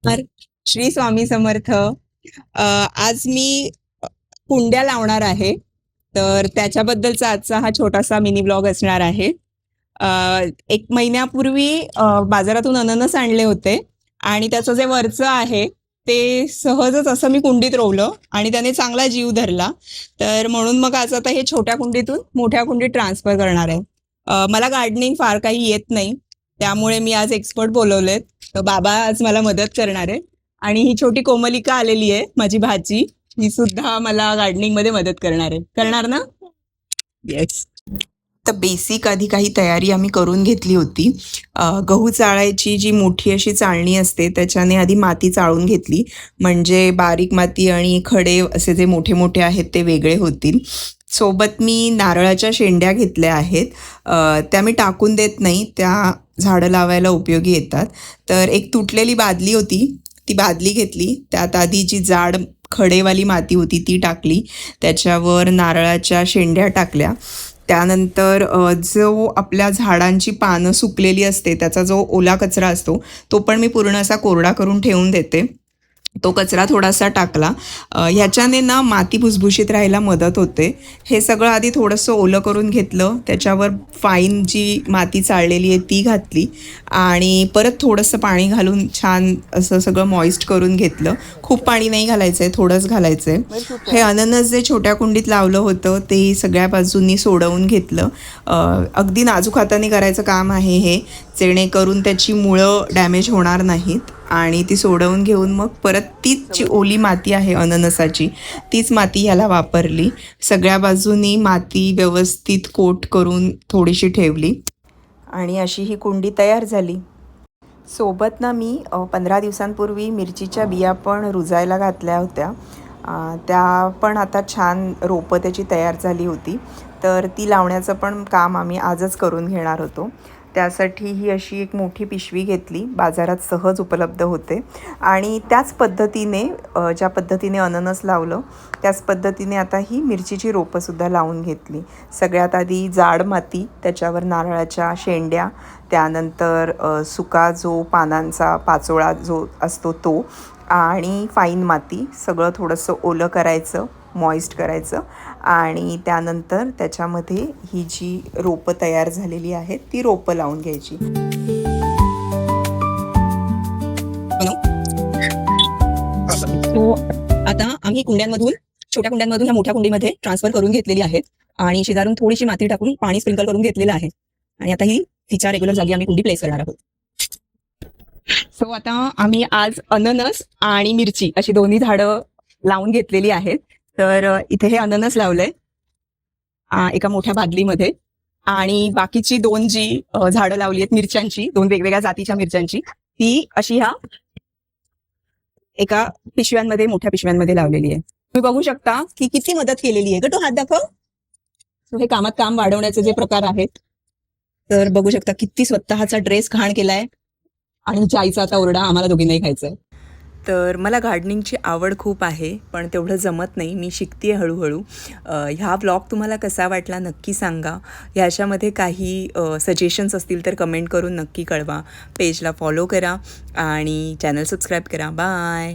तर श्री स्वामी समर्थ. आज मी कुंड्या लावणार आहे. तर त्याच्याबद्दलचा आजचा हा छोटासा मिनी ब्लॉग असणार आहे. अ, 1 महिन्यापूर्वी बाजारातून अननस आणले होते आणि त्याचं जे वरचं आहे ते सहजच असं मी कुंडीत रोवलं आणि त्याने चांगला जीव धरला. तर म्हणून मग आज आता हे छोट्या कुंडीतून मोठ्या कुंडीत ट्रान्सफर करणार आहे. मला गार्डनिंग फार काही येत नाही, त्यामुळे मी आज एक्सपर्ट बोलवलेत. तर बाबा आज मला मदत करणार आहे आणि ही छोटी कोमलिका आलेली आहे, माझी भाची. ही सुद्धा मला गार्डनिंग मध्ये मदत करणार आहे. करणार ना? येस. तर बेसिक आधी काही तयारी आम्ही करून घेतली होती. गहू चाळायची जी मोठी अशी चाळणी असते त्याच्याने आधी माती चाळून घेतली, म्हणजे बारीक माती आणि खडे असे जे मोठे मोठे आहेत ते वेगळे होतील. सोबत मी नारळाच्या शेंड्या घेतल्या आहेत. त्या मी टाकून देत नाही, त्या झाडं लावायला उपयोगी येतात. तर एक तुटलेली बादली होती, ती बादली घेतली. त्यात आधी जी जाड खडेवाली माती होती ती टाकली, त्याच्यावर नारळाच्या शेंड्या टाकल्या. त्यानंतर जो आपल्या झाडांची पानं सुकलेली असते त्याचा जो ओला कचरा असतो तो पण मी पूर्ण असा कोरडा करून ठेवून देते. तो कचरा थोडासा टाकला. ह्याच्याने ना माती भुसभुशीत राहायला मदत होते. हे सगळं आधी थोडंसं ओलं करून घेतलं, त्याच्यावर फाईन जी माती चाळलेली आहे ती घातली आणि परत थोडंसं पाणी घालून छान असं सगळं मॉइस्ट करून घेतलं. खूप पाणी नाही घालायचं आहे, थोडंच घालायचं आहे. हे अननस जे छोट्या कुंडीत लावलं होतं ते सगळ्या बाजूंनी सोडवून घेतलं. अगदी नाजूक हाताने करायचं काम आहे हे, जेणेकरून त्याची मुळं डॅमेज होणार नाहीत. आणि ती सोडवून घेऊन मग परत तीच जी ओली माती आहे अननसाची तीच माती ह्याला वापरली. सगळ्या बाजूनी माती व्यवस्थित कोट करून थोडीशी ठेवली आणि अशी ही कुंडी तयार झाली. सोबत ना मी 15 दिवसांपूर्वी मिरचीच्या बिया पण रुजायला घातल्या होत्या. त्या पण आता छान रोपं त्याची तयार झाली होती. तर ती लावण्याचं पण काम आम्ही आजच करून घेणार होतो. त्यासाठी ही अशी एक मोठी पिशवी घेतली, बाजारात सहज उपलब्ध होते. आणि त्याच पद्धतीने ज्या पद्धतीने अननस लावलं त्याच पद्धतीने आता ही मिरचीची रोपंसुद्धा लावून घेतली. सगळ्यात आधी जाड माती, त्याच्यावर नारळाच्या शेंड्या, त्यानंतर सुका जो पानांचा पाचोळा जो असतो तो, आणि फाईन माती, सगळं थोडंसं ओलं करायचं, मॉइस्ट करायचं आणि त्यानंतर त्याच्यामध्ये ही जी रोपं तयार झालेली आहेत ती रोपं लावून घ्यायची. सो आता आम्ही कुंड्यांमधून, छोट्या कुंड्यांमधून ह्या मोठ्या कुंडीमध्ये ट्रान्सफर करून घेतलेली आहेत आणि शेजारून थोडीशी माती टाकून पाणी स्प्रिंकल करून घेतलेलं आहे आणि आता ही तिच्या रेग्युलर जागी आम्ही कुंडी प्लेस करणार आहोत. सो आता आम्ही आज अननस आणि मिरची अशी दोन्ही झाडं लावून घेतलेली आहेत. तर इथे हे अननस लावलंय एका मोठ्या बादलीमध्ये आणि बाकीची 2 जी झाडं लावली आहेत मिरच्यांची, 2 वेगवेगळ्या जातीच्या मिरच्यांची, ती अशी ह्या एका पिशव्यांमध्ये, मोठ्या पिशव्यांमध्ये लावलेली आहे. तुम्ही बघू शकता की किती मदत केलेली आहे. तो हात दाखव. हे कामात काम वाढवण्याचे जे प्रकार आहेत, तर बघू शकता किती स्वतःचा ड्रेस घाण केलाय आणि जायचा आता ओरडा आम्हाला दोघींनाही खायचंय. तर मला गार्डनिंगची आवड खूप आहे, पण तेवढं जमत नाही. मी शिकते हळूहळू. ह्या व्लॉग तुम्हाला कसा वाटला नक्की सांगा. ह्याच्यामध्ये काही सजेशन्स असतील तर कमेंट करून नक्की कळवा. पेजला फॉलो करा आणि चॅनल सबस्क्राईब करा. बाय.